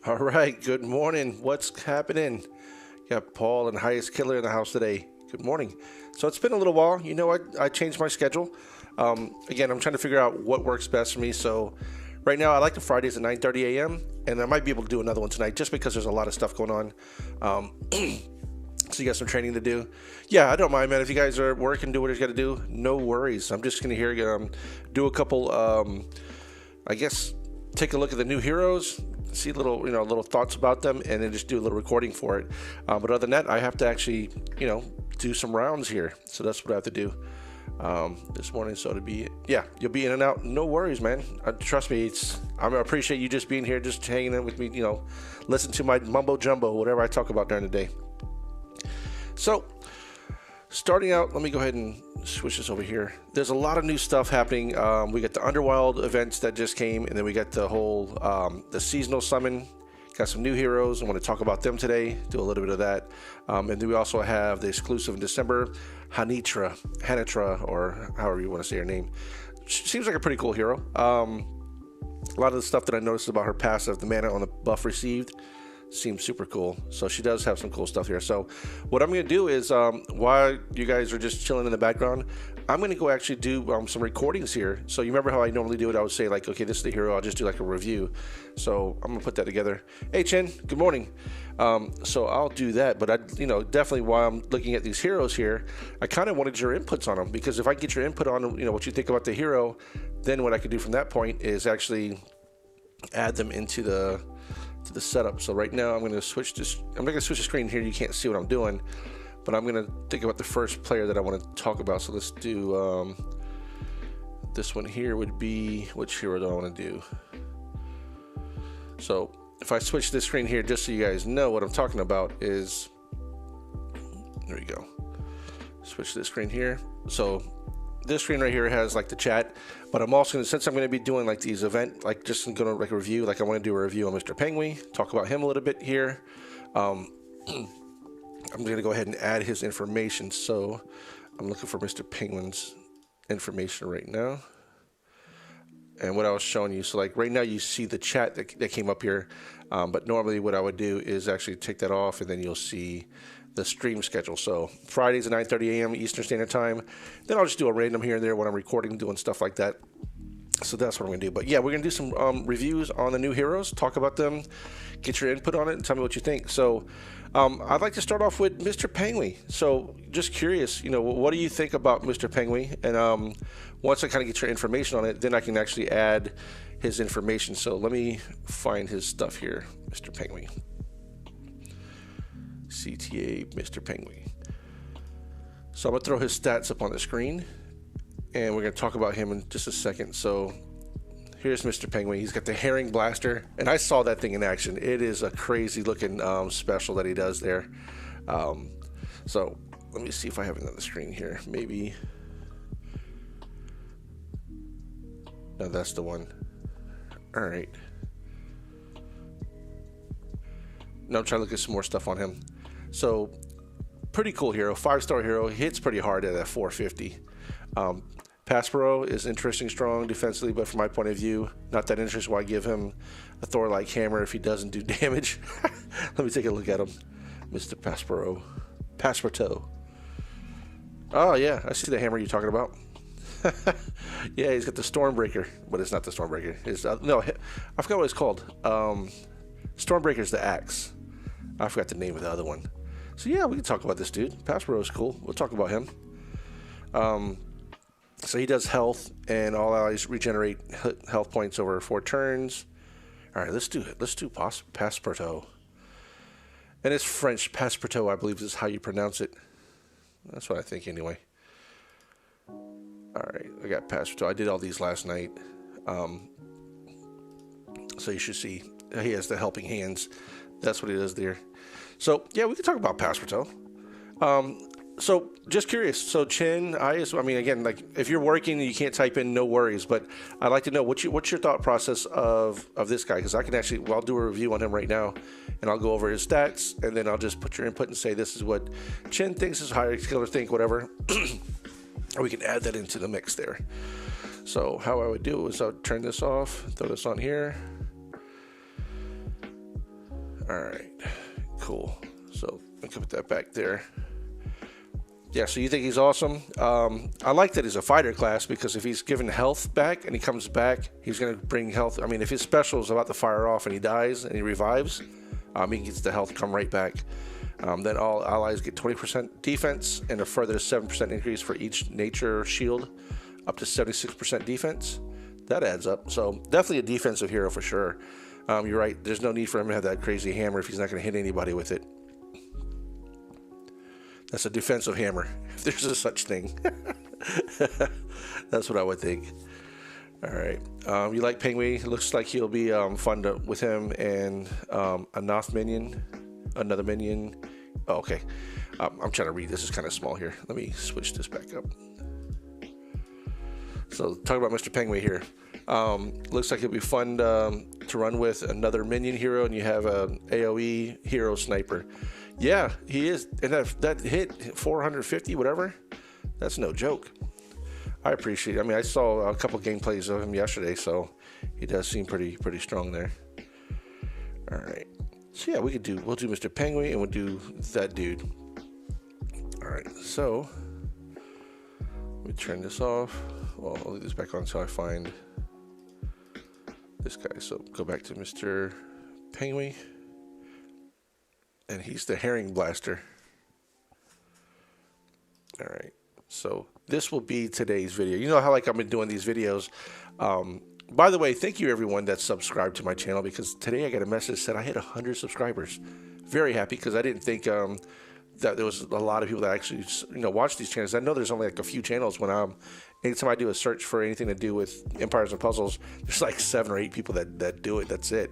All right, good morning. What's happening? Got Paul and Highest Killer in the house today. Good morning. So it's been a little while. You know what? I changed my schedule. Again, I'm trying to figure out what works best for me. So right now, I like the Fridays at 9:30 a.m. And I might be able to do another one tonight just because there's a lot of stuff going on. So you got some training to do. Yeah, I don't mind, man. If you guys are at work and do what you got to do, no worries. I'm just going to do a couple, I guess, take a look at the new heroes, see little thoughts about them, and then just do a little recording for it. But other than that, I have to actually, do some rounds here. So that's what I have to do this morning. So you'll be in and out. No worries, man. Trust me. I appreciate you just being here, just hanging in with me. Listen to my mumbo jumbo, whatever I talk about during the day. So, starting out, let me go ahead and switch this over here. There's a lot of new stuff happening. We got the Underwild events that just came, and then we got the whole the seasonal summon. Got some new heroes. I want to talk about them today. Do a little bit of that, and then we also have the exclusive in December, Hanitra, or however you want to say her name. She seems like a pretty cool hero. A lot of the stuff that I noticed about her passive, the mana on the buff received, seems super cool. So she does have some cool stuff here. So what I'm going to do is while you guys are just chilling in the background, I'm going to go actually do some recordings here. So you remember how I normally do it? I would say like, okay, this is the hero. I'll just do like a review. So I'm going to put that together. Hey, Chen, good morning. So I'll do that. But I definitely while I'm looking at these heroes here, I kind of wanted your inputs on them, because if I get your input on what you think about the hero, then what I could do from that point is actually add them into the setup. So right now I'm going to switch this. I'm not going to switch the screen here. You can't see what I'm doing, but I'm going to think about the first player that I want to talk about. So let's do this one here would be, which hero do I want to do? So if I switch this screen here, just so you guys know what I'm talking about is, there we go. Switch this screen here. So this screen right here has like the chat, but I'm also going to, since I'm going to be doing like these event, like just going to like a review, like I want to do a review on Mr. Penguin, talk about him a little bit here. I'm going to go ahead and add his information. So I'm looking for Mr. Penguin's information right now. And what I was showing you, so like right now you see the chat that came up here, but normally what I would do is actually take that off, and then you'll see the stream schedule. So Fridays at 9:30 a.m. Eastern Standard Time. Then I'll just do a random here and there when I'm recording, doing stuff like that. So that's what I'm going to do. But yeah, we're going to do some reviews on the new heroes, talk about them, get your input on it, and tell me what you think. So I'd like to start off with Mr. Penguin. So just curious, what do you think about Mr. Penguin? And once I kind of get your information on it, then I can actually add his information. So let me find his stuff here, Mr. Penguin. CTA Mr. Penguin. So I'm going to throw his stats up on the screen, and we're going to talk about him in just a second. So here's Mr. Penguin. He's got the herring blaster, and I saw that thing in action. It is a crazy looking special that he does there. So let me see if I have it on the screen here. Maybe. No, that's the one. All right. Now I'm trying to look at some more stuff on him. So, pretty cool hero, 5-star hero. He hits pretty hard at that 450. Paspero is interesting, strong defensively, but from my point of view, not that interesting. Why give him a Thor-like hammer if he doesn't do damage? Let me take a look at him, Mr. Passepartout. Oh yeah, I see the hammer you're talking about. Yeah, he's got the Stormbreaker, but it's not the Stormbreaker. I forgot what it's called. Stormbreaker's the axe. I forgot the name of the other one. So yeah, we can talk about this dude. Paspero is cool. We'll talk about him. So he does health, and all allies regenerate health points over 4 turns. All right, let's do it. Let's do Passepartout. And it's French. Passepartout, I believe, is how you pronounce it. That's what I think anyway. All right, I got Passepartout. I did all these last night. So you should see he has the helping hands. That's what he does there. So yeah, we can talk about Passepartout. So just curious. So Chen, I mean, again, like if you're working and you can't type in, no worries. But I'd like to know what's your thought process of this guy, because I can actually, I'll do a review on him right now, and I'll go over his stats, and then I'll just put your input and say this is what Chen thinks, is higher killer think, whatever. Or we can add that into the mix there. So how I would do it is I'll turn this off, throw this on here. All right, cool. So I can put that back there. Yeah, so you think he's awesome? I like that he's a fighter class, because if he's given health back and he comes back, he's going to bring health. I mean, if his special is about to fire off and he dies and he revives, he gets the health come right back. Then all allies get 20% defense and a further 7% increase for each nature shield, up to 76% defense. That adds up. So definitely a defensive hero for sure. You're right. There's no need for him to have that crazy hammer if he's not going to hit anybody with it. That's a defensive hammer, if there's a such thing. That's what I would think. All right. You like Penguin? It looks like he'll be fun with him and a Noth minion, another minion. Oh, okay. I'm trying to read. This is kind of small here. Let me switch this back up. So talk about Mr. Penguin here. Looks like it'll be fun to run with another minion hero, and you have a AoE hero sniper. Yeah, he is, and that hit 450, whatever. That's no joke. I appreciate it. I mean, I saw a couple gameplays of him yesterday, so he does seem pretty strong there. All right. So yeah, we'll do Mr. Penguin, and we'll do that dude. All right. So let me turn this off. Well, I'll leave this back on until I find this guy. So go back to Mr. Penguin. And he's the herring blaster. All right. So this will be today's video. You know how like I've been doing these videos. By the way, thank you everyone that's subscribed to my channel, because today I got a message that said I hit 100 subscribers. Very happy, because I didn't think that there was a lot of people that actually watch these channels. I know there's only like a few channels when anytime I do a search for anything to do with Empires and Puzzles, there's like 7 or 8 people that do it. That's it.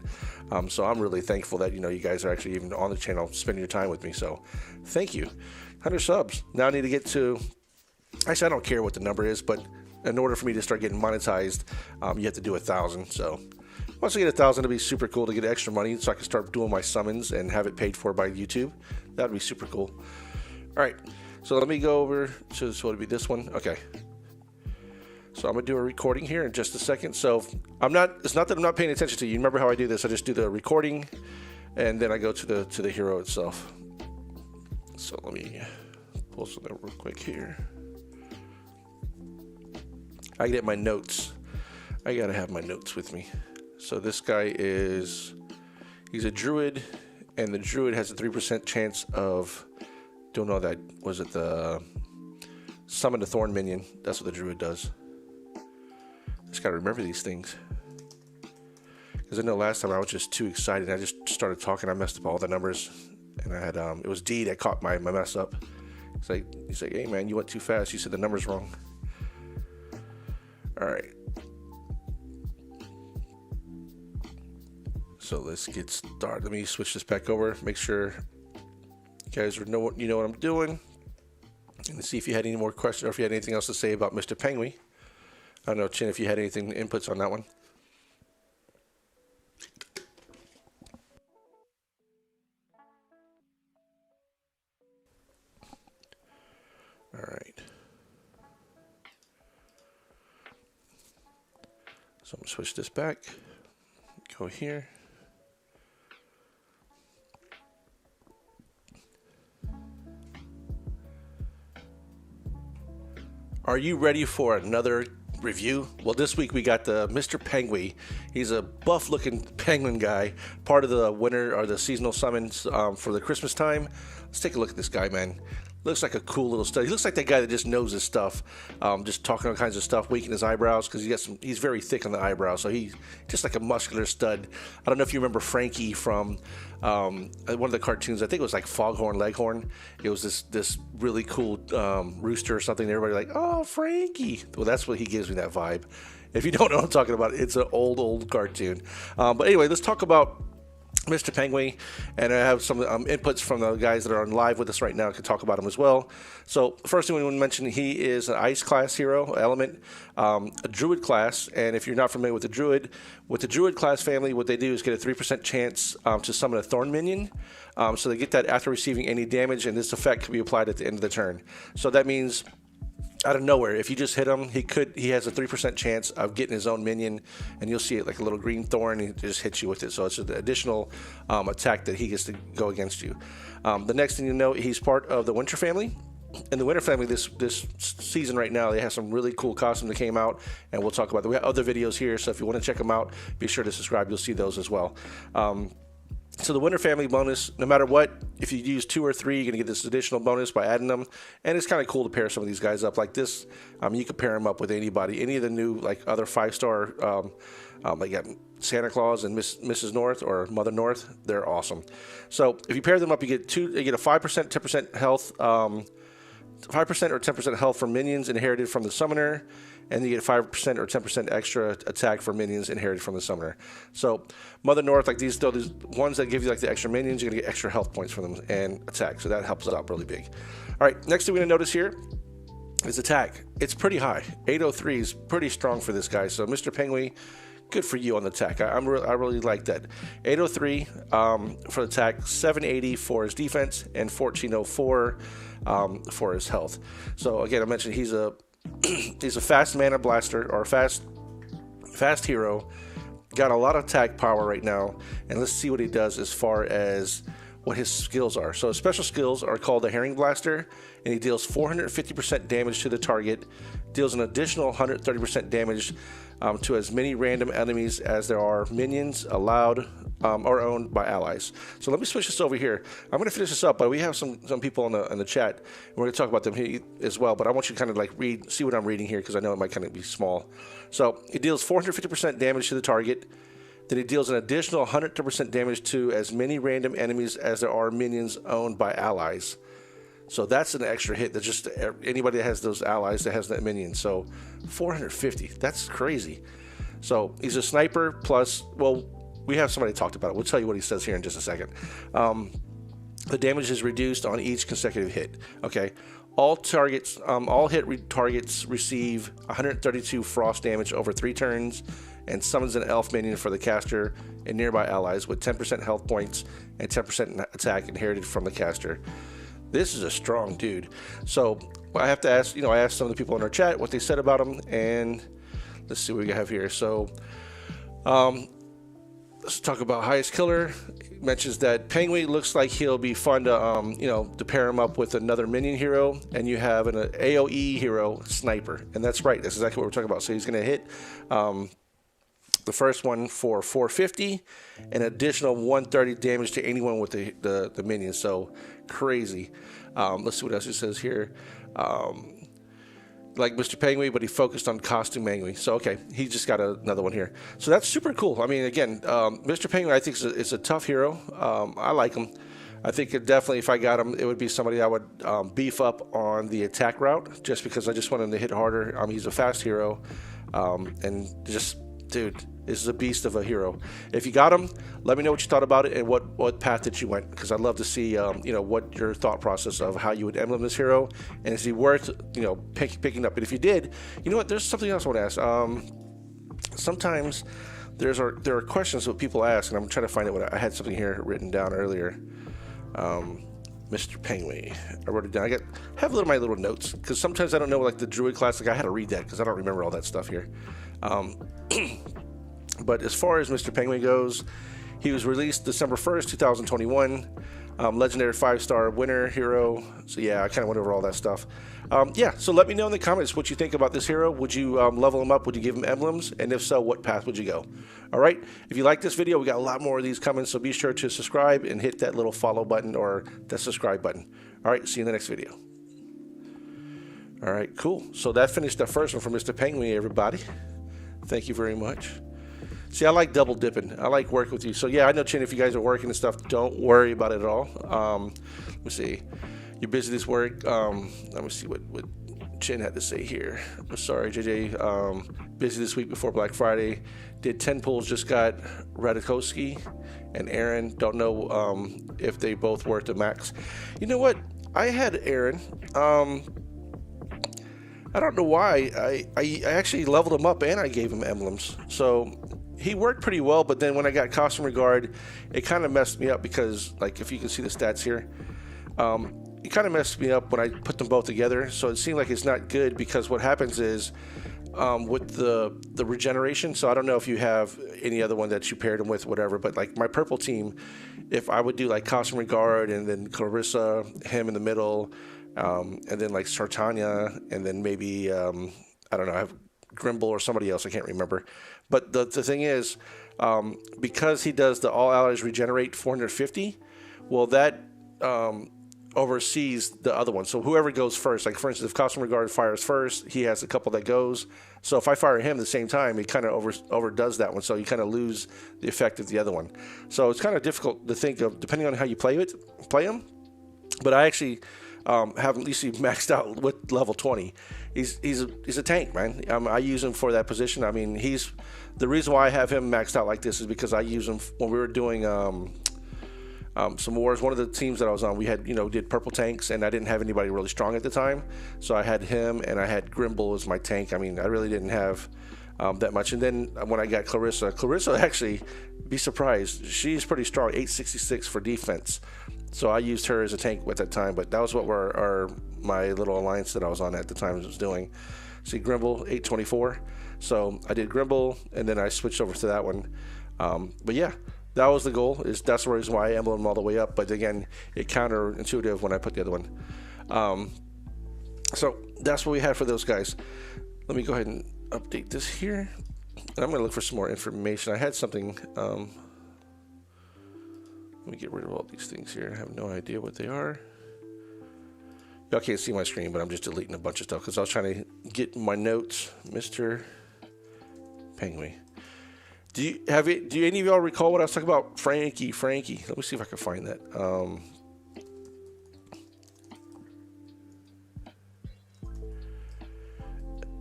So I'm really thankful that you guys are actually even on the channel spending your time with me. So thank you. 100 subs. Now I need to get to, actually I don't care what the number is, but in order for me to start getting monetized, you have to do 1,000. So once I get 1,000, it'll be super cool to get extra money so I can start doing my summons and have it paid for by YouTube. That'd be super cool. All right, so let me go over to this. Would it be this one? Okay. So I'm gonna do a recording here in just a second. So it's not that I'm not paying attention to you. Remember how I do this? I just do the recording, and then I go to the hero itself. So let me pull something real quick here. I get my notes. I gotta have my notes with me. So this guy he's a druid, and the druid has a 3% chance of, don't know that, was it the summon the thorn minion? That's what the druid does. Just gotta remember these things. Because I know last time I was just too excited. I just started talking. I messed up all the numbers, and I had it was D that caught my mess up. He's like, hey man, you went too fast. You said the numbers wrong. All right. So let's get started. Let me switch this back over. Make sure you guys know what I'm doing, and see if you had any more questions or if you had anything else to say about Mr. Penguin. I don't know, Chin, if you had anything inputs on that one. All right. So I'm gonna switch this back. Go here. Are you ready for another review? Well, this week we got the Mr. Penguin. He's a buff-looking penguin guy, part of the winter or the seasonal summons for the Christmas time. Let's take a look at this guy, man. Looks like a cool little stud. He looks like that guy that just knows his stuff, just talking all kinds of stuff, winking his eyebrows, because he's very thick on the eyebrows, so he's just like a muscular stud. I don't know if you remember Frankie from one of the cartoons. I think it was like Foghorn Leghorn. It was this really cool rooster or something. Everybody like, oh, Frankie. Well, that's what he gives me, that vibe. If you don't know what I'm talking about, it's an old cartoon. But anyway, let's talk about Mr. Penguin, and I have some inputs from the guys that are on live with us right now. I can talk about him as well. So first thing we want to mention, he is an ice class hero element, a druid class, and if you're not familiar with the druid class family, what they do is get a 3% chance to summon a thorn minion. So they get that after receiving any damage, and this effect can be applied at the end of the turn. So that means out of nowhere, if you just hit him, he has a 3% chance of getting his own minion, and you'll see it like a little green thorn. He just hits you with it, so it's an additional attack that he gets to go against you. The next thing you know, he's part of the Winter family. In the Winter family, this season right now, they have some really cool costumes that came out, and we'll talk about them. We have other videos here, so if you want to check them out, be sure to subscribe. You'll see those as well. So the Winter family bonus, no matter what, if you use 2 or 3, you're going to get this additional bonus by adding them. And it's kind of cool to pair some of these guys up like this. You can pair them up with anybody, any of the new like other 5-star, like Santa Claus and Mrs. North or Mother North. They're awesome. So if you pair them up, you get a 5%, 10% health, 5% or 10% health for minions inherited from the summoner. And you get 5% or 10% extra attack for minions inherited from the summoner. So Mother North, like these ones that give you like the extra minions, you're gonna get extra health points from them and attack. So that helps out really big. All right, next thing we're gonna notice here is attack. It's pretty high. 803 is pretty strong for this guy. So Mr. Penguin, good for you on the attack. I really like that. 803 for attack, 780 for his defense, and 1404 for his health. So again, I mentioned he's a fast mana blaster, or fast hero. Got a lot of attack power right now, and let's see what he does as far as what his skills are. So his special skills are called the Herring Blaster, and he deals 450% damage to the target, deals an additional 130% damage to as many random enemies as there are minions allowed or owned by allies. So let me switch this over here. I'm going to finish this up, but we have some people in the chat, and we're going to talk about them here as well. But I want you to kind of like see what I'm reading here, because I know it might kind of be small. So it deals 450% damage to the target. Then it deals an additional 100% damage to as many random enemies as there are minions owned by allies. So that's an extra hit. That's just anybody that has those allies that has that minion. So 450, that's crazy. So he's a sniper plus, well, we have somebody talked about it. We'll tell you what he says here in just a second. The damage is reduced on each consecutive hit. Okay. All targets, all hit targets receive 132 frost damage over 3 turns, and summons an elf minion for the caster and nearby allies with 10% health points and 10% attack inherited from the caster. This is a strong dude. So I have to ask, I asked some of the people in our chat what they said about him, and let's see what we have here. So let's talk about highest killer. It mentions that Penguin looks like he'll be fun to, to pair him up with another minion hero, and you have an AoE hero, Sniper. And that's right. That's exactly what we're talking about. So he's going to hit the first one for 450, an additional 130 damage to anyone with the minions. So crazy. Let's see what else it says here. Like Mr. Penguin, but he focused on costume Penguin. So, okay, he just got another one here. So that's super cool. I mean, again, Mr. Penguin, I think is a tough hero. I like him. I think definitely if I got him, it would be somebody I would beef up on the attack route, just because I just want him to hit harder. He's a fast hero, and just, dude, this is a beast of a hero. If you got him, let me know what you thought about it and what path that you went, because I'd love to see what your thought process of how you would emblem this hero, and is he worth picking up. And if you did, you know what, there's something else I want to ask. Sometimes there are questions that people ask, and I'm trying to find it. I had something here written down earlier. Mr. Penguin, I wrote it down. I have my little notes, because sometimes I don't know, like the Druid class, like I had to read that because I don't remember all that stuff here. But as far as Mr. Penguin goes, he was released December 1st, 2021. Legendary 5-star winner hero. So yeah, I kind of went over all that stuff. So let me know in the comments what you think about this hero. Would you level him up? Would you give him emblems? And if so, what path would you go? All right. If you like this video, we got a lot more of these coming, so be sure to subscribe and hit that little follow button or that subscribe button. All right. See you in the next video. All right. Cool. So that finished the first one for Mr. Penguin, everybody. Thank you very much. See, I like double dipping. I like working with you. So yeah, I know, Chin, if you guys are working and stuff, don't worry about it at all. Let me see. You're busy this work. Let me see what Chin had to say here. I'm sorry, JJ. Busy this week before Black Friday. Did 10 pulls, just got Radikowski and Aaron. Don't know if they both worked the max. You know what? I had Aaron. I don't know why. I actually leveled him up and I gave him emblems. So he worked pretty well, but then when I got Costume Regard, it kind of messed me up because, like, if you can see the stats here, it kind of messed me up when I put them both together. So it seemed like it's not good because what happens is with the regeneration. So I don't know if you have any other one that you paired them with, whatever. But like my purple team, if I would do like Costume Regard and then Clarissa, him in the middle, and then like Sartanya, and then maybe I don't know, I have Grimble or somebody else, I can't remember. But the thing is, because he does the all allies regenerate 450, well that oversees the other one. So whoever goes first, like for instance, if Costume Regard fires first, he has a couple that goes. So if I fire him at the same time, he kind of overdoes that one. So you kind of lose the effect of the other one. So it's kind of difficult to think of depending on how you play him. But I actually have at least maxed out with level 20. He's a tank, man. I use him for that position. I mean, he's the reason why I have him maxed out like this is because I use him when we were doing some wars. One of the teams that I was on, we had did purple tanks, and I didn't have anybody really strong at the time, so I had him and I had Grimble as my tank. I mean, I really didn't have that much. And then when I got Clarissa actually, be surprised, she's pretty strong, 866 for defense. So I used her as a tank at that time, but that was what my little alliance that I was on at the time was doing. See, Grimble 824. So I did Grimble, and then I switched over to that one. But yeah, that was the goal. That's the reason why I emblem them all the way up. But again, it counterintuitive when I put the other one. So that's what we had for those guys. Let me go ahead and update this here. And I'm going to look for some more information. I had something. Let me get rid of all these things here. I have no idea what they are. Y'all can't see my screen, but I'm just deleting a bunch of stuff because I was trying to get my notes. Mr. Penguin. Do any of y'all recall what I was talking about? Frankie. Let me see if I can find that.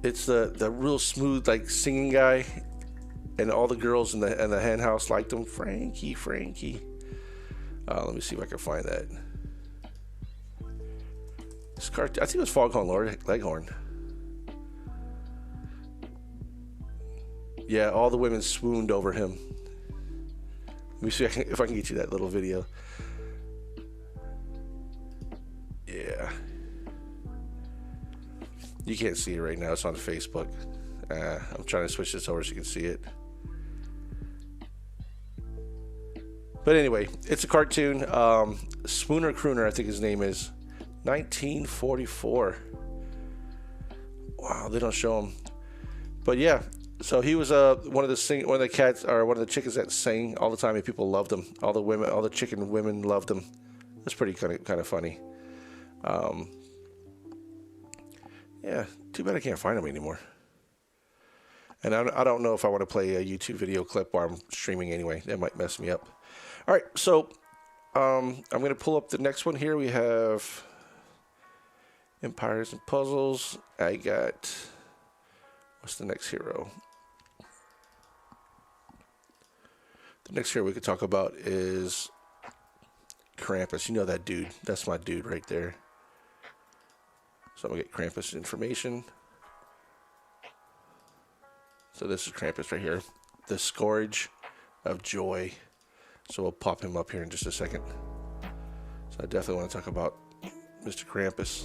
It's the real smooth like singing guy, and all the girls in the hen house liked him. Frankie. Let me see if I can find that. I think it was Foghorn Leghorn. Yeah, all the women swooned over him. Let me see if I can get you that little video. Yeah. You can't see it right now. It's on Facebook. I'm trying to switch this over so you can see it. But anyway, it's a cartoon. Spooner Crooner, I think his name is. 1944. Wow, they don't show him. But yeah, so he was one of the cats or one of the chickens that sang all the time, and people loved him. All the chicken women loved him. That's pretty kind of funny. Yeah, too bad I can't find him anymore. And I don't know if I want to play a YouTube video clip while I'm streaming anyway. That might mess me up. All right, so I'm going to pull up the next one here. We have Empires and Puzzles. I got, what's the next hero? The next hero we could talk about is Krampus. You know that dude. That's my dude right there. So I'm going to get Krampus information. So this is Krampus right here. The Scourge of Joy. So we'll pop him up here in just a second. So I definitely want to talk about Mr. Krampus.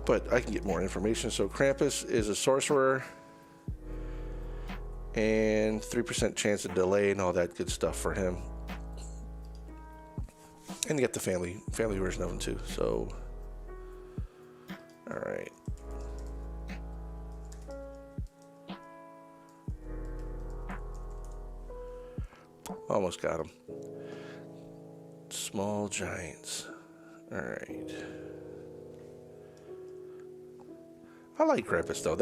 But I can get more information. So Krampus is a sorcerer. And 3% chance of delay and all that good stuff for him. And you get the family version of him too. So, all right. Almost got him. Small giants. All right. I like Krampus though.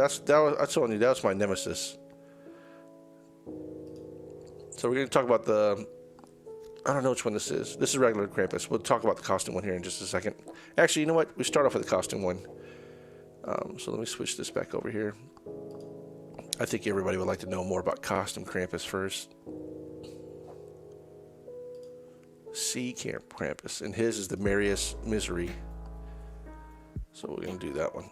I told you that was my nemesis. So we're going to talk about I don't know which one this is. This is regular Krampus. We'll talk about the costume one here in just a second. Actually, you know what? We start off with the costume one. So let me switch this back over here. I think everybody would like to know more about costume Krampus first. Sea Camp Krampus. And his is the Merriest Misery. So we're going to do that one.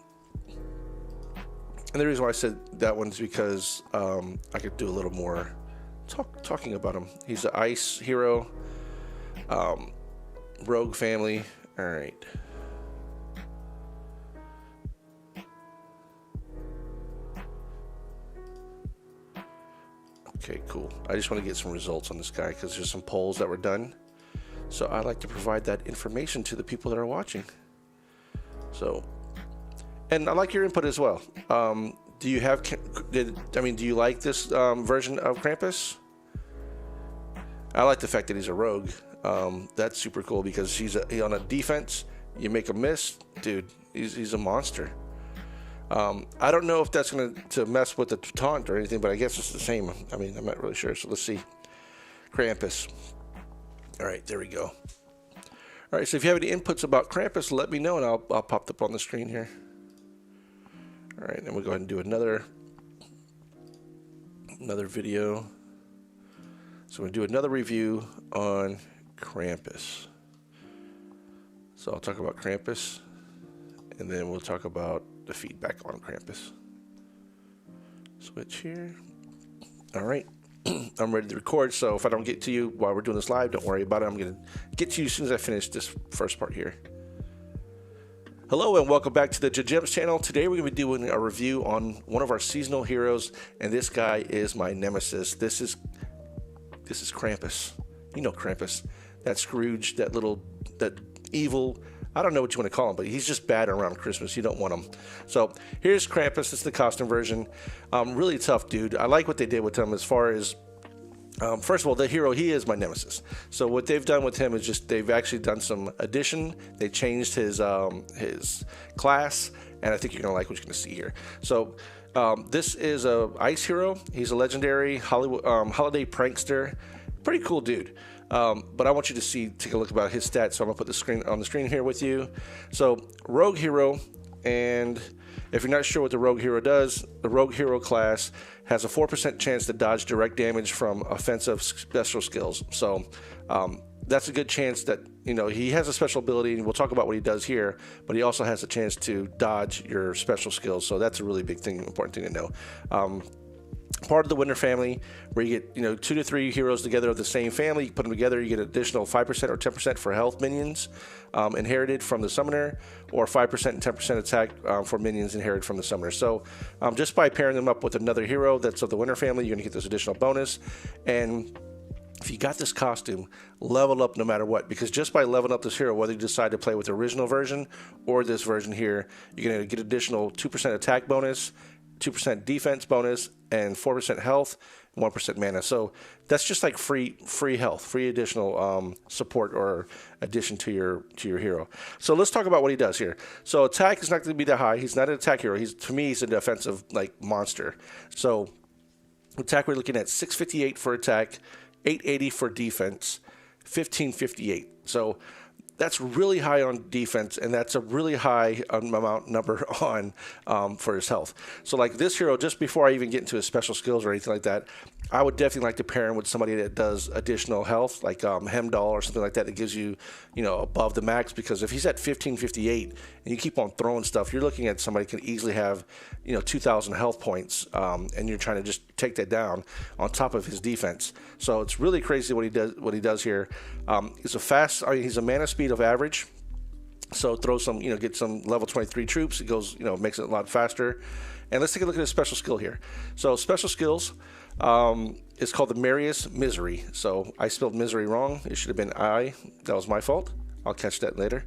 And the reason why I said that one is because I could do a little more talking about him. He's an ice hero. Rogue family. All right. Okay, cool. I just want to get some results on this guy because there's some polls that were done. So I like to provide that information to the people that are watching. So, and I like your input as well. Do you have, do you like this version of Krampus? I like the fact that he's a rogue. That's super cool because he's on a defense. You make a miss, dude, he's a monster. I don't know if that's going to mess with the taunt or anything, but I guess it's the same. I mean, I'm not really sure. So let's see. Krampus. All right, there we go. All right, so if you have any inputs about Krampus, let me know, and I'll pop up on the screen here. All right, then we'll go ahead and do another video. So we'll do another review on Krampus. So I'll talk about Krampus, and then we'll talk about the feedback on Krampus. Switch here. All right. I'm ready to record, so if I don't get to you while we're doing this live, don't worry about it. I'm going to get to you as soon as I finish this first part here. Hello and welcome back to the Gems channel. Today we're going to be doing a review on one of our seasonal heroes, and this guy is my nemesis. This is Krampus. You know Krampus. That Scourge, that evil, I don't know what you want to call him, but he's just bad around Christmas. You don't want him. So here's Krampus. It's the costume version. Really tough dude. I like what they did with him as far as, first of all, the hero, he is my nemesis. So what they've done with him is just, they've actually done some addition. They changed his class, and I think you're going to like what you're going to see here. So this is a ice hero. He's a legendary holiday prankster. Pretty cool dude. But I want you to take a look about his stats. So I'm gonna put on the screen here with you. So rogue hero, and if you're not sure what the rogue hero does, the rogue hero class has a 4% chance to dodge direct damage from offensive special skills. So that's a good chance that, you know, he has a special ability, and we'll talk about what he does here, but he also has a chance to dodge your special skills. So that's a really big thing, important thing to know. Part of the Winter family, where you get 2 to 3 heroes together of the same family. You put them together, you get an additional 5% or 10% for health minions inherited from the summoner, or 5% and 10% attack for minions inherited from the summoner. So just by pairing them up with another hero that's of the Winter family, you're going to get this additional bonus. And if you got this costume, level up no matter what, because just by leveling up this hero, whether you decide to play with the original version or this version here, you're going to get additional 2% attack bonus, 2% defense bonus, and 4% health, 1% mana. So that's just like free health, free additional support or addition to your hero. So let's talk about what he does here. So attack is not going to be that high. He's not an attack hero. To me, he's a defensive monster. So attack, we're looking at 658 for attack, 880 for defense, 1558. So that's really high on defense, and that's a really high number on for his health. So like this hero, just before I even get into his special skills or anything like that, I would definitely like to pair him with somebody that does additional health, like Hemdall or something like that gives you, above the max. Because if he's at 1558 and you keep on throwing stuff, you're looking at somebody who can easily have 2,000 health points, and you're trying to just take that down on top of his defense. So it's really crazy what he does here. He's a mana speed of average. So throw some, get some level 23 troops. It goes, makes it a lot faster. And let's take a look at his special skill here. So special skills is called the Merriest Misery. So I spelled misery wrong. It should have been I. That was my fault. I'll catch that later.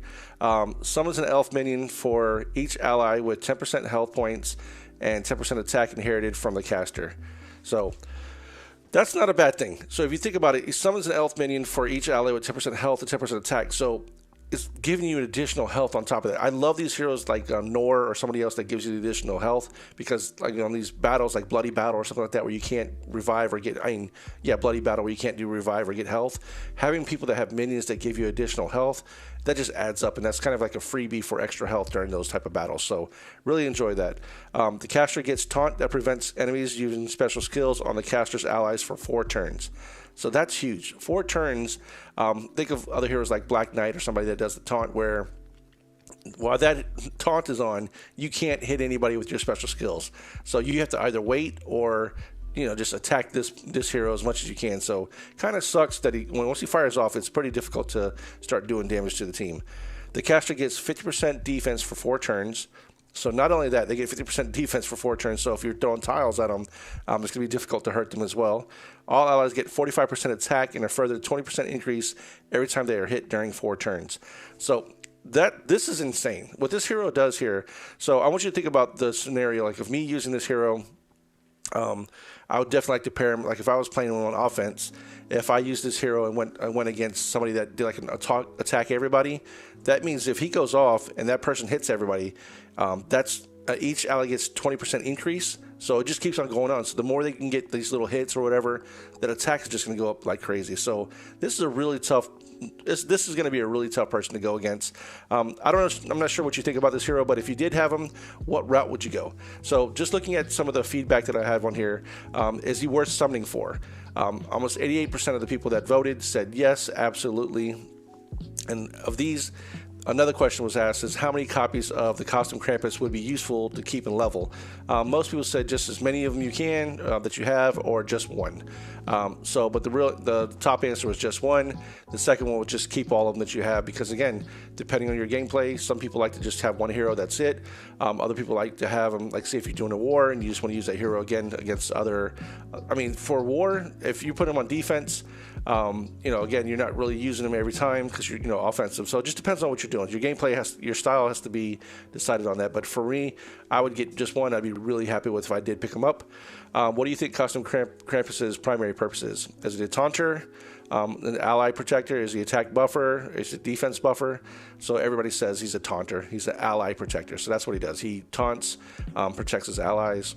Summons an elf minion for each ally with 10% health points and 10% attack inherited from the caster. So that's not a bad thing. So if you think about it, he summons an elf minion for each ally with 10% health and 10% attack. So it's giving you an additional health on top of that. I love these heroes like Nor or somebody else that gives you the additional health, because like on these battles like Bloody Battle or something like that where you can't revive or get, Bloody Battle where you can't do revive or get health, having people that have minions that give you additional health, that just adds up, and that's kind of like a freebie for extra health during those type of battles. So really enjoy that. The caster gets Taunt that prevents enemies using special skills on the caster's allies for 4 turns. So that's huge. 4 turns. Think of other heroes like Black Knight or somebody that does the taunt, where while that taunt is on, you can't hit anybody with your special skills. So you have to either wait or just attack this hero as much as you can. So kind of sucks that once he fires off, it's pretty difficult to start doing damage to the team. The caster gets 50% defense for 4 turns. So not only that, they get 50% defense for 4 turns. So if you're throwing tiles at them, it's going to be difficult to hurt them as well. All allies get 45% attack and a further 20% increase every time they are hit during 4 turns. So this is insane. What this hero does here. So I want you to think about the scenario. Like if me using this hero, I would definitely like to pair him. Like if I was playing on offense, if I used this hero and went against somebody that did like an attack everybody, that means if he goes off and that person hits everybody, that's each ally gets 20% increase. So it just keeps on going on. So the more they can get these little hits or whatever, that attack is just going to go up like crazy. So this is a really tough. This is going to be a really tough person to go against. I don't know. I'm not sure what you think about this hero, but if you did have him, what route would you go? So just looking at some of the feedback that I have on here, is he worth summoning for? Almost 88% of the people that voted said yes, absolutely. And of these, another question was asked is how many copies of the costume Krampus would be useful to keep in level? Most people said just as many of them you can that you have, or just one. But the top answer was just one. The second one was just keep all of them that you have, because again, depending on your gameplay, some people like to just have one hero, that's it. Other people like to have them, like say if you're doing a war and you just want to use that hero again against other. For war, if you put them on defense, again, you're not really using them every time because you're offensive. So it just depends on what you're doing. Your gameplay your style has to be decided on that. But for me, I would get just one. I'd be really happy with if I did pick them up. What do you think Costume Krampus's primary purpose is? Is it a taunter, an ally protector? Is he attack buffer? Is it defense buffer? So everybody says he's a taunter. He's an ally protector. So that's what he does. He taunts, protects his allies.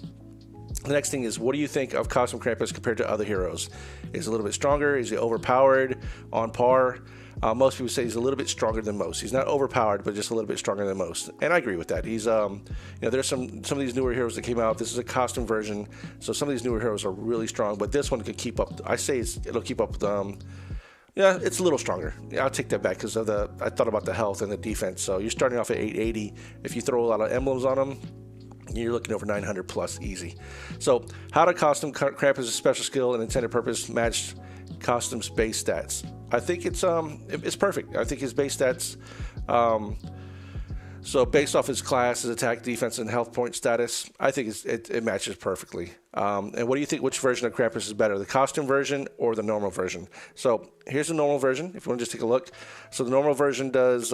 The next thing is, what do you think of Costume Krampus compared to other heroes? Is he a little bit stronger? Is he overpowered? On par? Most people say he's a little bit stronger than most. He's not overpowered, but just a little bit stronger than most. And I agree with that. He's, there's some of these newer heroes that came out. This is a costume version, so some of these newer heroes are really strong. But this one could keep up. I say it'll keep up with. Yeah, it's a little stronger. Yeah, I'll take that back because I thought about the health and the defense. So you're starting off at 880. If you throw a lot of emblems on them, you're looking over 900 plus easy. So how do Costume Krampus' special skill and intended purpose match Costume's base stats? I think it's perfect. I think his base stats, so based off his class, his attack, defense, and health point status, I think it matches perfectly. And what do you think? Which version of Krampus is better, the costume version or the normal version? So here's the normal version. If you want to just take a look. So the normal version does.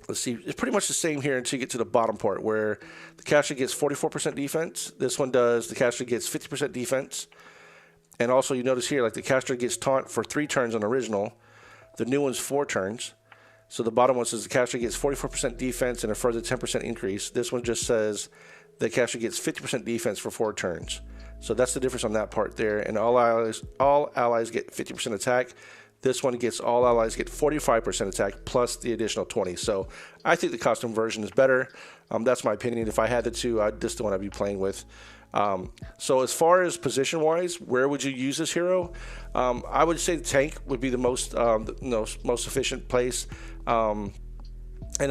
Let's see, it's pretty much the same here until you get to the bottom part where the caster gets 44% defense. This one does, the caster gets 50% defense. And also you notice here, like the caster gets taunt for 3 turns on original. The new one's 4 turns. So the bottom one says the caster gets 44% defense and a further 10% increase. This one just says the caster gets 50% defense for 4 turns. So that's the difference on that part there. And all allies get 50% attack. This one gets all allies get 45% attack plus the additional 20. So I think the costume version is better. That's my opinion. If I had the two, this is the one I'd be playing with. So as far as position-wise, where would you use this hero? I would say the tank would be the most efficient place. And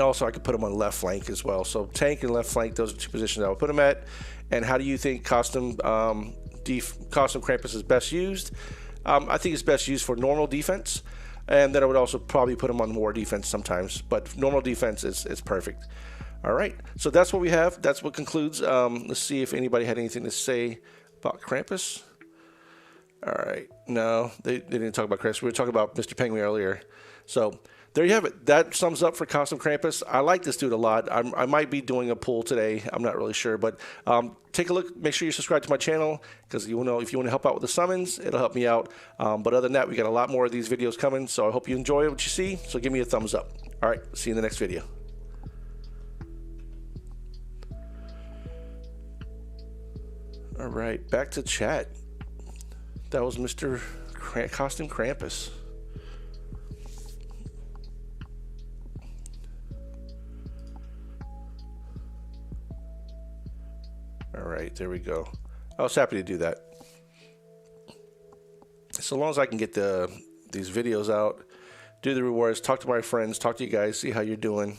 also I could put him on left flank as well. So tank and left flank, those are 2 positions I would put him at. And how do you think Costume Krampus is best used? I think it's best used for normal defense, and then I would also probably put him on war defense sometimes. But normal defense is perfect. All right, so that's what we have. That's what concludes. Let's see if anybody had anything to say about Krampus. All right, no, they didn't talk about Krampus. We were talking about Mr. Penguin earlier. So there you have it. That sums up for Costume Krampus. I like this dude a lot. I might be doing a poll today. I'm not really sure, but take a look. Make sure you subscribe to my channel because if you want to help out with the summons, it'll help me out. But other than that, we got a lot more of these videos coming. So I hope you enjoy what you see. So give me a thumbs up. All right, see you in the next video. All right, back to chat. That was Mr. Costume Krampus. All right, there we go. I was happy to do that. So long as I can get these videos out, do the rewards, talk to my friends, talk to you guys, see how you're doing,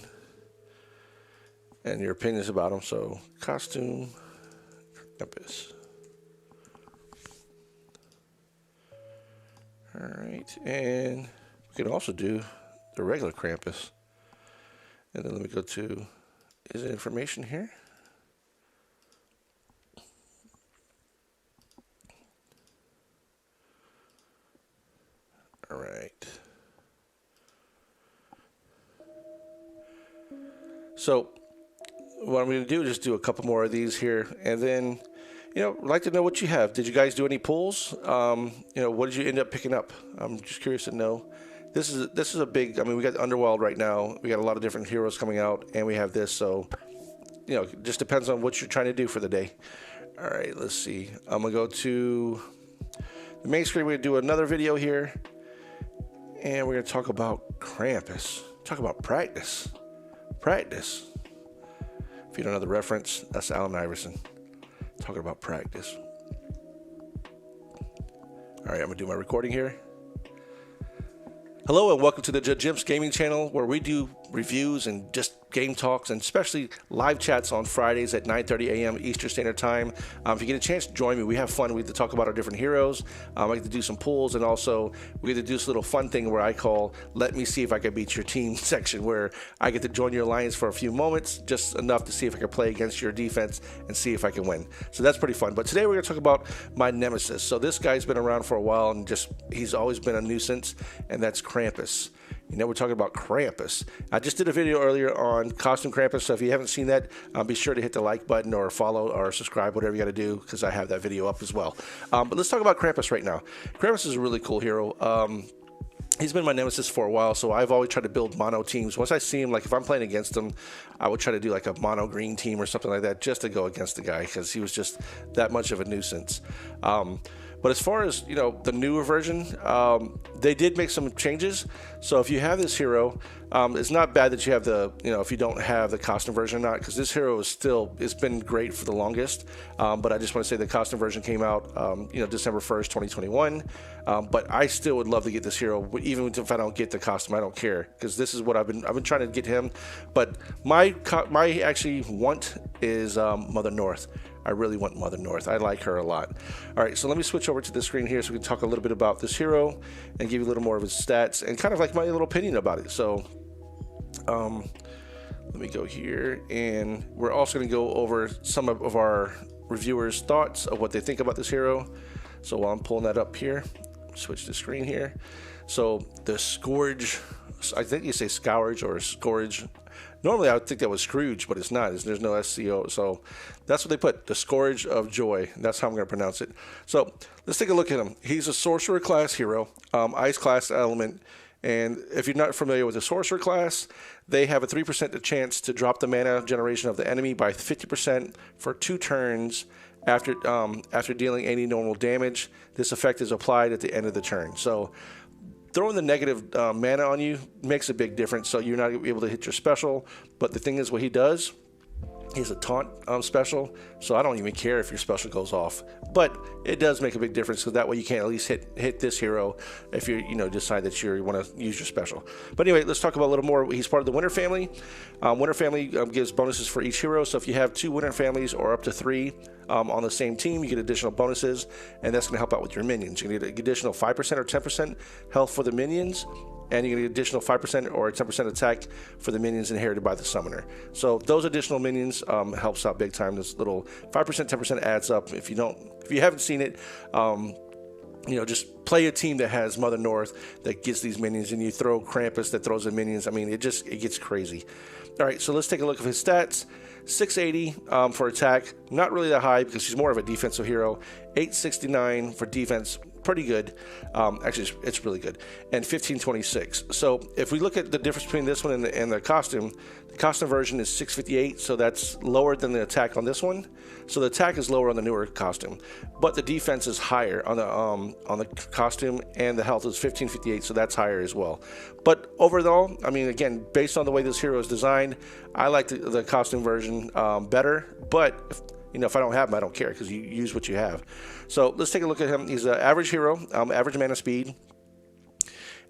and your opinions about them. So, Costume Krampus. All right, and we can also do the regular Krampus. And then let me go to, is it information here? All right. So what I'm going to do is just do a couple more of these here, and then, I'd like to know what you have. Did you guys do any pulls? What did you end up picking up? I'm just curious to know. This is a big. I mean, we got Underworld right now. We got a lot of different heroes coming out, and we have this. So, it just depends on what you're trying to do for the day. All right, let's see. I'm gonna go to the main screen. We're gonna do another video here, and we're gonna talk about Krampus. Talk about practice. Practice. If you don't know the reference, that's Allen Iverson talking about practice. All right, I'm gonna do my recording here. Hello and welcome to the Jim's Gaming Channel, where we do reviews and just game talks, and especially live chats on Fridays at 9:30 a.m. Eastern Standard Time. If you get a chance to join me, we have fun. We get to talk about our different heroes. I get to do some pulls, and also we get to do this little fun thing where I call "Let me see if I can beat your team" section, where I get to join your alliance for a few moments, just enough to see if I can play against your defense and see if I can win. So that's pretty fun. But today we're going to talk about my nemesis. So this guy's been around for a while, and he's always been a nuisance, and that's Krampus. We're talking about Krampus. I just did a video earlier on Costume Krampus, so if you haven't seen that, be sure to hit the like button or follow or subscribe, whatever you got to do, because I have that video up as well. But let's talk about Krampus right now. Krampus is a really cool hero. He's been my nemesis for a while, so I've always tried to build mono teams. Once I see him, like if I'm playing against him, I would try to do like a mono green team or something like that just to go against the guy, because he was just that much of a nuisance. But as far as, the newer version, they did make some changes. So if you have this hero, it's not bad that you have if you don't have the costume version or not, because this hero it's been great for the longest. But I just want to say the costume version came out, December 1st, 2021. But I still would love to get this hero, even if I don't get the costume, I don't care, because this is what I've been trying to get him. But my actually want is Mother North. I really want Mother North. I like her a lot. All right, so let me switch over to this screen here so we can talk a little bit about this hero and give you a little more of his stats and kind of like my little opinion about it. So let me go here, and we're also going to go over some of our reviewers' thoughts of what they think about this hero. So while I'm pulling that up here, switch the screen here. So the Scourge, I think you say Scourge or Scourge. Normally I would think that was Scrooge, but it's not. There's no SCO. So that's what they put, the Scourge of Joy. That's how I'm going to pronounce it. So let's take a look at him. He's a sorcerer class hero, ice class element. And if you're not familiar with the sorcerer class, they have a 3% chance to drop the mana generation of the enemy by 50% for 2 turns after dealing any normal damage. This effect is applied at the end of the turn. So throwing the negative mana on you makes a big difference, so you're not able to hit your special. But the thing is, what he does, he's a taunt special, so I don't even care if your special goes off. But it does make a big difference, because that way you can at least hit this hero if you decide that you want to use your special. But anyway, let's talk about a little more. He's part of the Winter family. Winter family gives bonuses for each hero. So if you have 2 Winter families or up to 3 on the same team, you get additional bonuses, and that's going to help out with your minions. You get additional 5% or 10% health for the minions, and you get an additional 5% or 10% attack for the minions inherited by the summoner. So those additional minions helps out big time. This little 5%, 10% adds up. If you haven't seen it, just play a team that has Mother North that gets these minions, and you throw Krampus that throws the minions. I mean, it gets crazy. All right, so let's take a look at his stats. 680 for attack, not really that high because he's more of a defensive hero. 869 for defense, pretty good. Actually, it's really good. And 1526. So if we look at the difference between this one and the costume version is 658, so that's lower than the attack on this one. So the attack is lower on the newer costume, but the defense is higher on the costume, and the health is 1558, so that's higher as well. But overall, I mean, again, based on the way this hero is designed, I like the costume version better. But if I don't have him, I don't care, because you use what you have. So let's take a look at him. He's an average hero, average mana speed.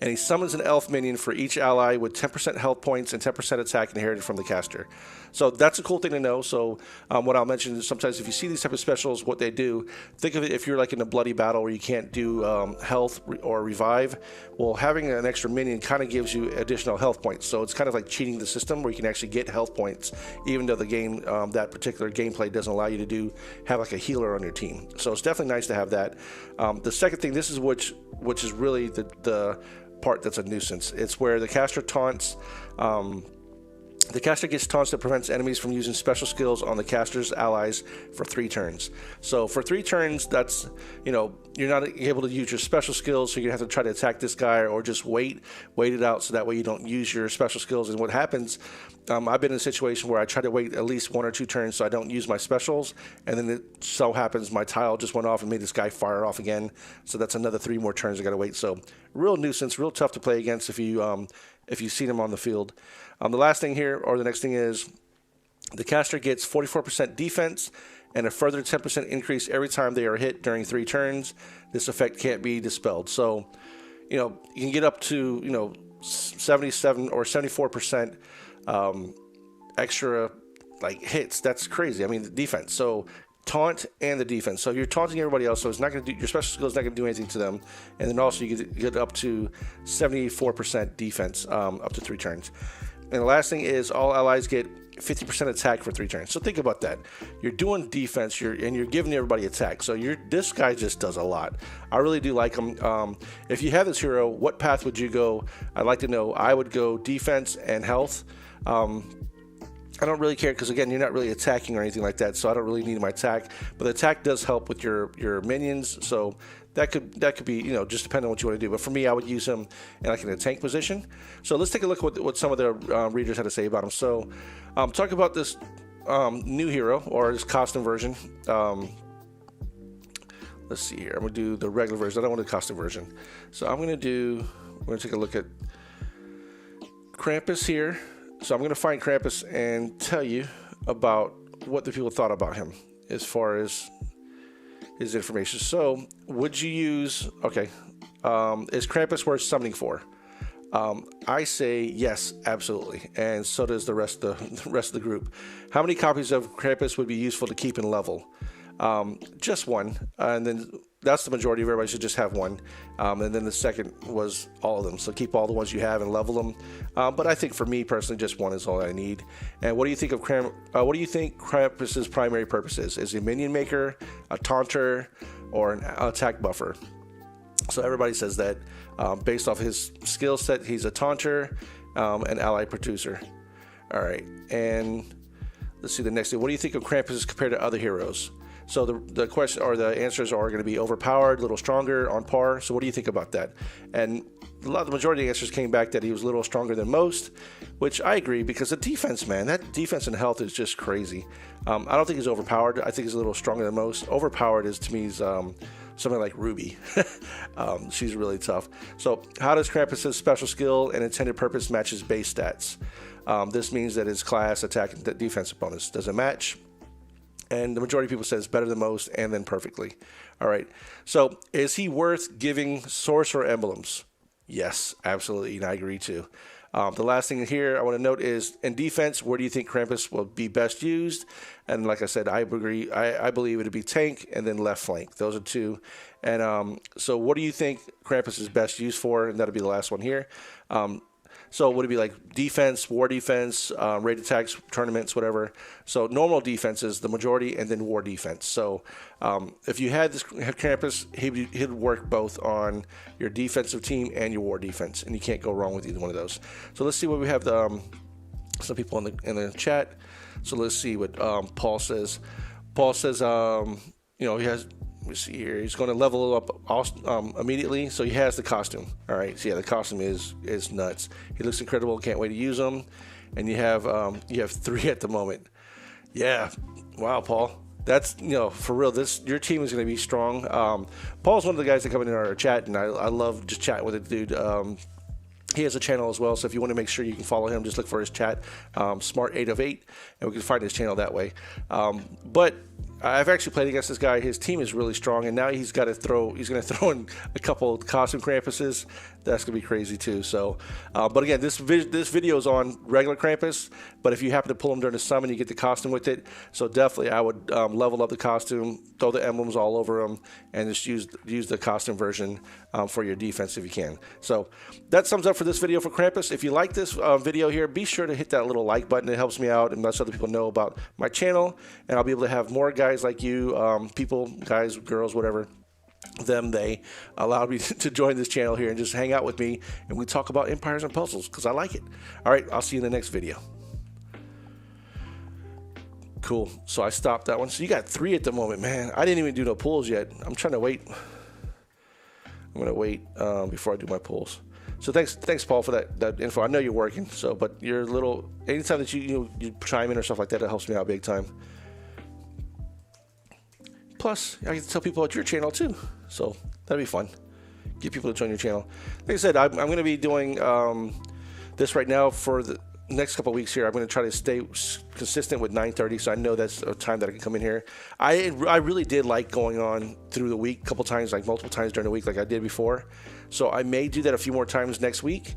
and he summons an elf minion for each ally with 10% health points and 10% attack inherited from the caster. So that's a cool thing to know. So what I'll mention is sometimes if you see these type of specials, what they do, think of it if you're like in a bloody battle where you can't do health or revive. Well, having an extra minion kind of gives you additional health points. So it's kind of like cheating the system where you can actually get health points, even though the game, that particular gameplay doesn't allow you to have like a healer on your team. So it's definitely nice to have that. The second thing, this is which is really the part that's a nuisance. It's where the caster taunts. The caster gets taunts that prevents enemies from using special skills on the caster's allies for 3 turns. So for 3 turns, that's, you're not able to use your special skills, so you have to try to attack this guy or just wait it out so that way you don't use your special skills. And what happens, I've been in a situation where I try to wait at least 1 or 2 turns so I don't use my specials, and then it so happens my tile just went off and made this guy fire off again. So that's another 3 more turns I got to wait. So real nuisance, real tough to play against if you see them on the field. The last thing here, or the next thing is, the caster gets 44% defense and a further 10% increase every time they are hit during 3 turns. This effect can't be dispelled. So, you can get up to, 77 or 74% extra like hits. That's crazy. I mean, the defense. So taunt and the defense. So you're taunting everybody else, so it's not going to do, your special skill is not going to do anything to them. And then also you get up to 74% defense up to 3 turns. And the last thing is all allies get 50% attack for 3 turns. So think about that. You're doing defense, and you're giving everybody attack. So this guy just does a lot. I really do like him. If you have this hero, what path would you go? I'd like to know. I would go defense and health. I don't really care because, again, you're not really attacking or anything like that, so I don't really need my attack. But the attack does help with your minions, so that could be, just depending on what you want to do. But for me, I would use him in a tank position. So let's take a look at what some of the readers had to say about him. So talk about this new hero, or this costume version. Let's see here. I'm going to do the regular version. I don't want the costume version. So we're going to take a look at Krampus here. So I'm going to find Krampus and tell you about what the people thought about him as far as his information. So would you use, is Krampus worth summoning for? I say yes, absolutely. And so does the rest of the group. How many copies of Krampus would be useful to keep in level? Just 1. And then that's the majority of everybody should just have 1. And then the second was all of them. So keep all the ones you have and level them. But I think for me personally, just 1 is all I need. And what do you think of what do you think Krampus's primary purpose is? Is he a minion maker, a taunter, or an attack buffer? So everybody says that based off his skill set, he's a taunter, an ally producer. All right. And let's see the next thing. What do you think of Krampus compared to other heroes? So the question or the answers are going to be overpowered, a little stronger, on par. So what do you think about that? And the majority of the answers came back that he was a little stronger than most, which I agree, because the defense, man, that defense and health is just crazy. I don't think he's overpowered. I think he's a little stronger than most. Overpowered is, to me, something like Ruby. She's really tough. So how does Krampus' special skill and intended purpose match his base stats? This means that his class, attack, and defensive bonus doesn't match. And the majority of people says better than most and then perfectly. All right. So is he worth giving sorcerer emblems? Yes, absolutely. And I agree too. The last thing here I want to note is in defense, where do you think Krampus will be best used? And like I said, I agree. I believe it would be tank and then left flank. Those are 2. And so what do you think Krampus is best used for? And that'll be the last one here. So would it be like defense, war defense, raid attacks, tournaments, whatever? So normal defense is the majority, and then war defense. So if you had Krampus, he'd work both on your defensive team and your war defense, and you can't go wrong with either one of those. So let's see what we have. Some people in the chat. So let's see what Paul says. Paul says, he has. Let me see here. He's going to level up immediately, so he has the costume. All right. So yeah, the costume is nuts. He looks incredible. Can't wait to use him. And you have 3 at the moment. Yeah. Wow, Paul. That's for real. Your team is going to be strong. Paul's one of the guys that come in our chat, and I love just chatting with the dude. He has a channel as well, so if you want to make sure you can follow him, just look for his chat, Smart8 of 8, and we can find his channel that way. But I've actually played against this guy. His team is really strong, and now he's going to throw in a couple of costume Krampuses. That's going to be crazy too. So, but again, this video is on regular Krampus, but if you happen to pull him during the summon, you get the costume with it. So definitely, I would level up the costume, throw the emblems all over him, and just use the costume version for your defense if you can. So that sums up for this video for Krampus. If you like this video here, be sure to hit that little like button. It helps me out and lets other people know about my channel, and I'll be able to have more guys like you, people, guys, girls, whatever. They allowed me to join this channel here and just hang out with me, and we talk about empires and puzzles because I like it. All right, I'll see you in the next video. Cool. So I stopped that one. So you got 3 at the moment, man. I didn't even do no pulls yet. I'm trying to wait. I'm gonna wait before I do my pulls. So thanks, Paul, for that info. I know you're working, so but you're a little. Anytime that you chime in or stuff like that, it helps me out big time. Plus, I get to tell people about your channel too, so that'd be fun. Get people to join your channel. Like I said, I'm going to be doing this right now for the next couple of weeks here. I'm going to try to stay consistent with 9:30, so I know that's a time that I can come in here. I really did like going on through the week a couple times, like multiple times during the week, like I did before. So I may do that a few more times next week.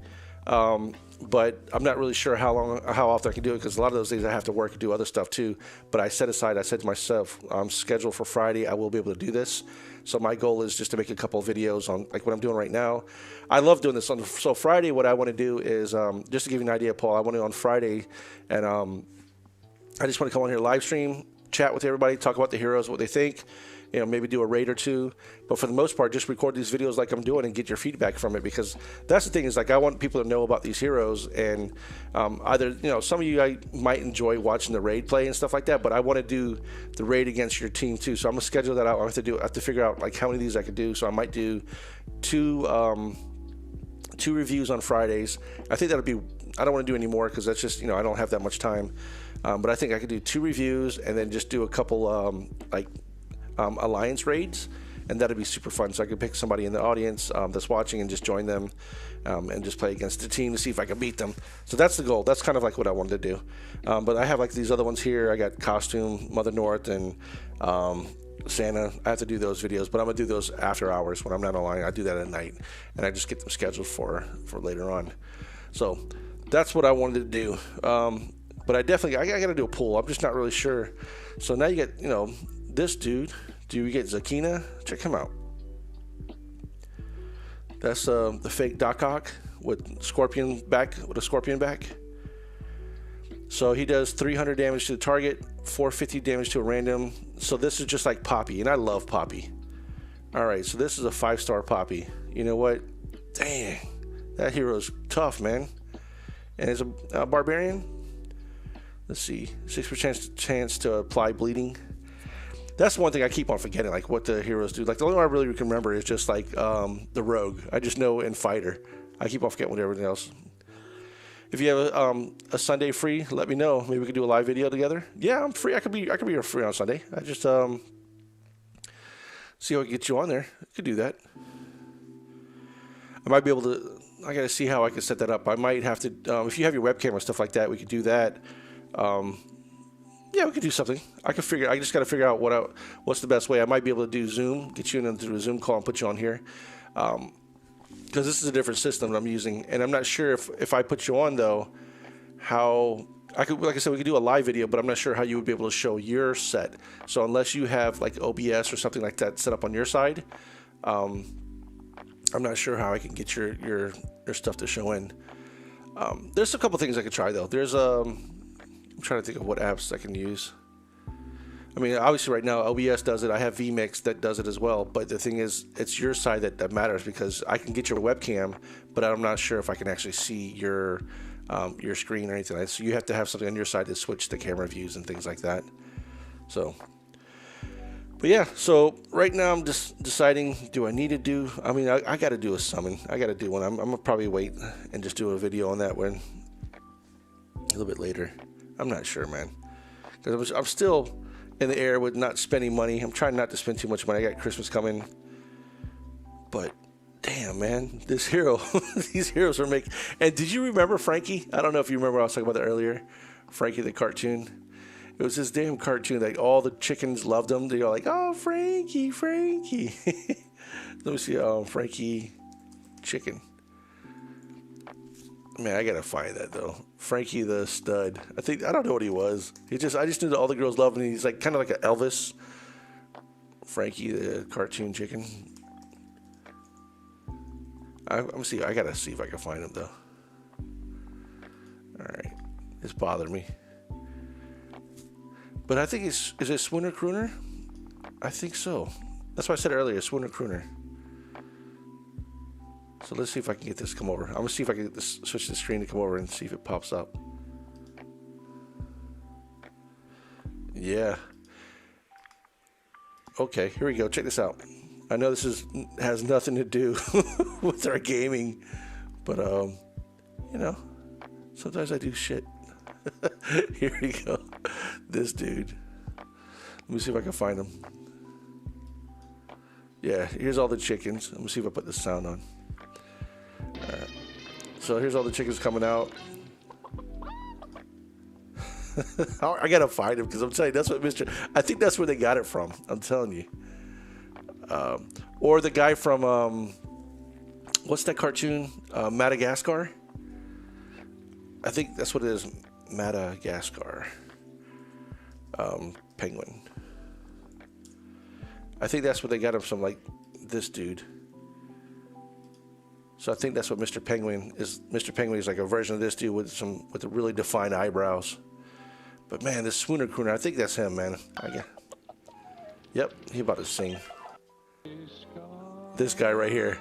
But I'm not really sure how often I can do it because a lot of those days I have to work and do other stuff too. But I said to myself, I'm scheduled for Friday. I will be able to do this. So my goal is just to make a couple of videos on like what I'm doing right now. I love doing this. So Friday, what I want to do is just to give you an idea, Paul. I want to on Friday, and I just want to come on here, live stream, chat with everybody, talk about the heroes, what they think. You know, maybe do a raid or two, but for the most part, just record these videos like I'm doing and get your feedback from it, because that's the thing is like I want people to know about these heroes, and either some of you I might enjoy watching the raid play and stuff like that, but I want to do the raid against your team too. So I'm gonna schedule that out. I have to figure out like how many of these I could do. So I might do two reviews on Fridays. I think that'll be. I don't want to do any more because that's just I don't have that much time. But I think I could do 2 reviews and then just do a couple alliance raids, and that'd be super fun. So I could pick somebody in the audience that's watching and just join them and just play against the team to see if I can beat them. So that's the goal. That's kind of like what I wanted to do. But I have like these other ones here. I got Costume, Mother North, and Santa. I have to do those videos, but I'm gonna do those after hours when I'm not online. I do that at night, and I just get them scheduled for later on. So that's what I wanted to do. But I gotta do a pull. I'm just not really sure. So now you get this dude. Do we get Zakina? Check him out. That's the fake Doc Ock with a scorpion back. So he does 300 damage to the target, 450 damage to a random. So this is just like Poppy, and I love Poppy. All right, so this is a 5-star Poppy. You know what? Dang, that hero's tough, man. And it's a barbarian. Let's see, 6% chance to apply bleeding. That's one thing I keep on forgetting, like what the heroes do. Like the only one I really can remember is just like the rogue. I just know in fighter. I keep on forgetting what everything else. If you have a Sunday free, let me know. Maybe we could do a live video together. Yeah, I'm free. I could be free on Sunday. I just see how I can get you on there. I could do that. I might be able to. I gotta see how I can set that up. I might have to. If you have your webcam and stuff like that, we could do that. Yeah, we could do something. I just got to figure out what's the best way. I might be able to do Zoom, get you in and do a Zoom call and put you on here, because this is a different system that I'm using, and I'm not sure if I put you on though, how I could. Like I said, we could do a live video, but I'm not sure how you would be able to show your set. So unless you have like OBS or something like that set up on your side, I'm not sure how I can get your stuff to show in. There's a couple things I could try though. There's I'm trying to think of what apps I can use. I mean, obviously right now OBS does it. I have vMix that does it as well. But the thing is, it's your side that matters, because I can get your webcam, but I'm not sure if I can actually see your screen or anything. So you have to have something on your side to switch the camera views and things like that. So, but yeah. So right now I'm just deciding, do I need to do? I mean, I got to do a summon. I got to do one. I'm gonna probably wait and just do a video on that one a little bit later. I'm not sure, man, because I'm still in the air with not spending money. I'm trying not to spend too much money. I got Christmas coming, but damn, man, this hero, these heroes are making. And did you remember Frankie? I don't know if you remember. I was talking about that earlier. Frankie the cartoon. It was this damn cartoon. Like all the chickens loved him. They're like, oh, Frankie, Frankie. Let me see. Frankie chicken. Man, I gotta find that though. Frankie the stud. I don't know what he was. I just knew that all the girls loved him. He's like kind of like an Elvis. Frankie the cartoon chicken. I gotta see if I can find him though. All right, it's bothered me. But I think is it Swooner Crooner? I think so. That's what I said earlier, Swooner Crooner. So let's see if I can get this to come over. I'm gonna see if I can get this, switch the screen to come over and see if it pops up. Yeah. Okay, here we go. Check this out. I know this has nothing to do with our gaming, but you know, sometimes I do shit. Here we go. This dude. Let me see if I can find him. Yeah, here's all the chickens. Let me see if I put the sound on. Alright. So here's all the chickens coming out. I gotta find him because I'm telling you, that's what I think that's where they got it from. I'm telling you. Or the guy from what's that cartoon? Madagascar. I think that's what it is. Madagascar. Penguin. I think that's what they got him from, like this dude. So I think that's what Mr. Penguin is. Mr. Penguin is like a version of this dude with the really defined eyebrows. But man, this Swooner Crooner, I think that's him, man. Yep, he about to sing. This guy right here,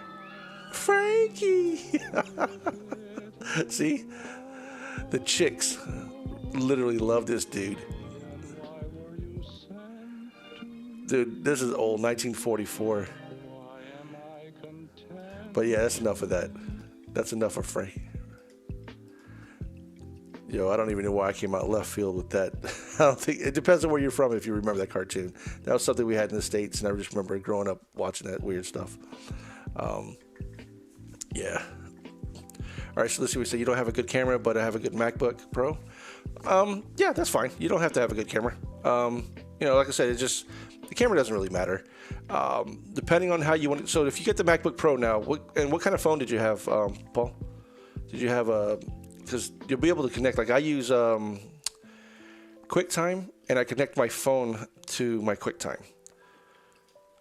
Frankie. See, the chicks literally love this dude. Dude, this is old, 1944. But yeah, that's enough of that. That's enough of Frank. Yo, I don't even know why I came out left field with that. I don't think it depends on where you're from if you remember that cartoon. That was something we had in the States, and I just remember growing up watching that weird stuff. Yeah. All right, so let's see. We say you don't have a good camera, but I have a good MacBook Pro. Yeah, that's fine. You don't have to have a good camera. You know, like I said, it's just the camera doesn't really matter. Depending on how you want it. So if you get the MacBook Pro now, what kind of phone did you have, Paul? Did you have a? Because you'll be able to connect. Like I use QuickTime, and I connect my phone to my QuickTime.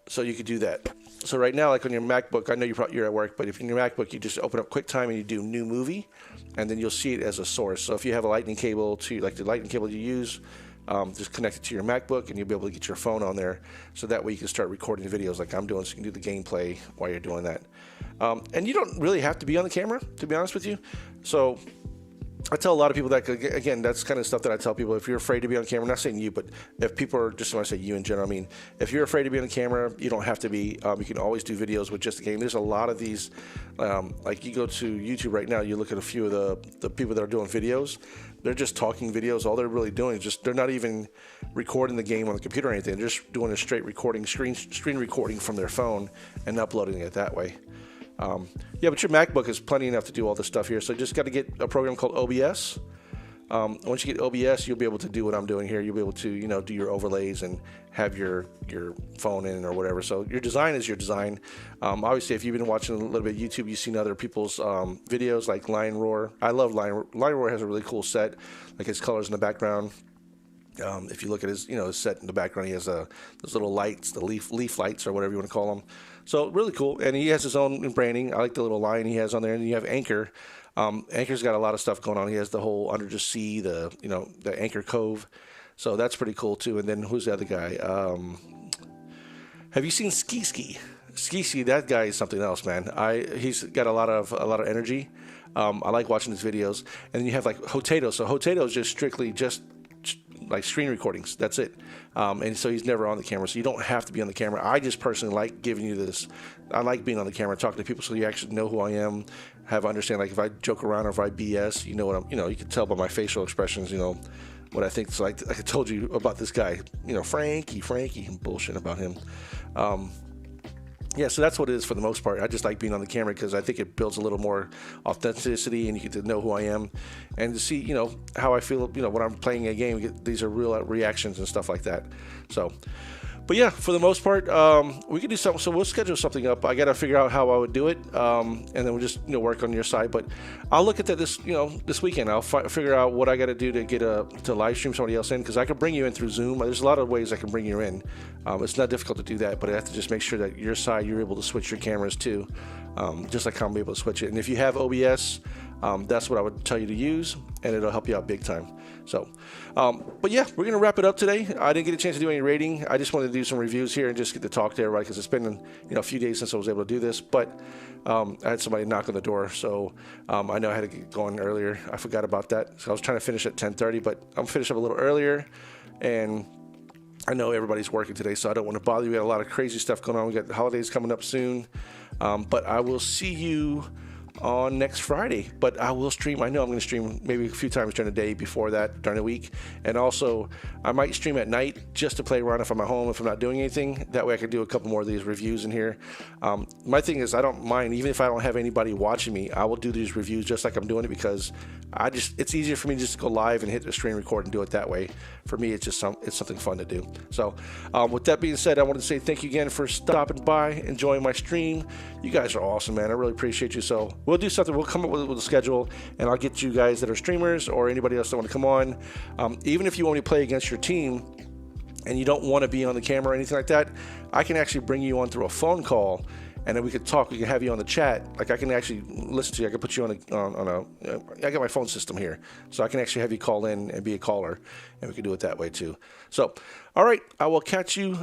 So you could do that. So right now, like on your MacBook, I know you're at work, but if in your MacBook, you just open up QuickTime and you do New Movie, and then you'll see it as a source. So if you have a lightning cable like the lightning cable you use, just connect it to your MacBook, and you'll be able to get your phone on there. So that way you can start recording videos like I'm doing, so you can do the gameplay while you're doing that. And you don't really have to be on the camera, to be honest with you. So I tell a lot of people that, again, that's kind of stuff that I tell people. If you're afraid to be on camera, I'm not saying you, but if people are, just when I say you in general, I mean, if you're afraid to be on the camera, you don't have to be. You can always do videos with just the game. There's a lot of these, like you go to YouTube right now, you look at a few of the people that are doing videos. They're just talking videos. All they're really doing is they're not even recording the game on the computer or anything. They're just doing a straight recording, screen recording from their phone and uploading it that way. Yeah, but your MacBook is plenty enough to do all this stuff here. So you just got to get a program called OBS. Once you get OBS, you'll be able to do what I'm doing here. You'll be able to, do your overlays and have your phone in or whatever. So your design is your design. Obviously, if you've been watching a little bit of YouTube, you've seen other people's videos like Lion Roar. I love Lion Roar. Lion Roar has a really cool set, like his colors in the background. If you look at his, his set in the background, he has those little lights, the leaf lights or whatever you want to call them. So really cool, and he has his own branding. I like the little lion he has on there, and you have Anchor. Anchor's got a lot of stuff going on. He has the whole Under the Sea, the Anchor Cove. So that's pretty cool too. And then who's the other guy? Have you seen Ski? Ski, that guy is something else, man. He's got a lot of energy. I like watching his videos. And then you have like Hotato. So Hotato is just strictly like screen recordings. That's it. And so he's never on the camera. So you don't have to be on the camera. I just personally like giving you this. I like being on the camera, talking to people so you actually know who I am, understand, like if I joke around or if I BS, you know what you can tell by my facial expressions, what I think. So like I told you about this guy, Frankie, and bullshit about him. yeah, so that's what it is for the most part. I just like being on the camera because I think it builds a little more authenticity, and you get to know who I am, and to see, how I feel, when I'm playing a game. These are real reactions and stuff like that. So, but yeah, for the most part, we can do something. So we'll schedule something up. I got to figure out how I would do it, and then we'll just work on your side. But I'll look at that this weekend. I'll figure out what I got to do to get to live stream somebody else in, because I can bring you in through Zoom. There's a lot of ways I can bring you in. It's not difficult to do that, but I have to just make sure that your side you're able to switch your cameras too, just like I'm able to switch it. And if you have OBS, that's what I would tell you to use, and it'll help you out big time. So, but yeah, we're going to wrap it up today. I didn't get a chance to do any rating. I just wanted to do some reviews here and just get to talk to everybody, because it's been a few days since I was able to do this. But I had somebody knock on the door, so I know I had to get going earlier. I forgot about that. So I was trying to finish at 10:30, but I'm finished up a little earlier, and I know everybody's working today, so I don't want to bother you. We got a lot of crazy stuff going on. We got the holidays coming up soon, but I will see you on next Friday. But I will stream. I know I'm going to stream maybe a few times during the day before that, during the week. And also, I might stream at night just to play around if I'm at home, if I'm not doing anything. That way I can do a couple more of these reviews in here. My thing is, I don't mind, even if I don't have anybody watching me, I will do these reviews just like I'm doing it, because it's easier for me just to go live and hit the screen record and do it that way. For me, it's just it's something fun to do. So with that being said, I wanted to say thank you again for stopping by, enjoying my stream. You guys are awesome, man. I really appreciate you. So we'll do something. We'll come up with a schedule, and I'll get you guys that are streamers or anybody else that want to come on. Even if you want to play against your team and you don't want to be on the camera or anything like that, I can actually bring you on through a phone call, and then we could talk. We can have you on the chat. Like, I can actually listen to you. I can put you I got my phone system here, so I can actually have you call in and be a caller, and we can do it that way too. So, all right, I will catch you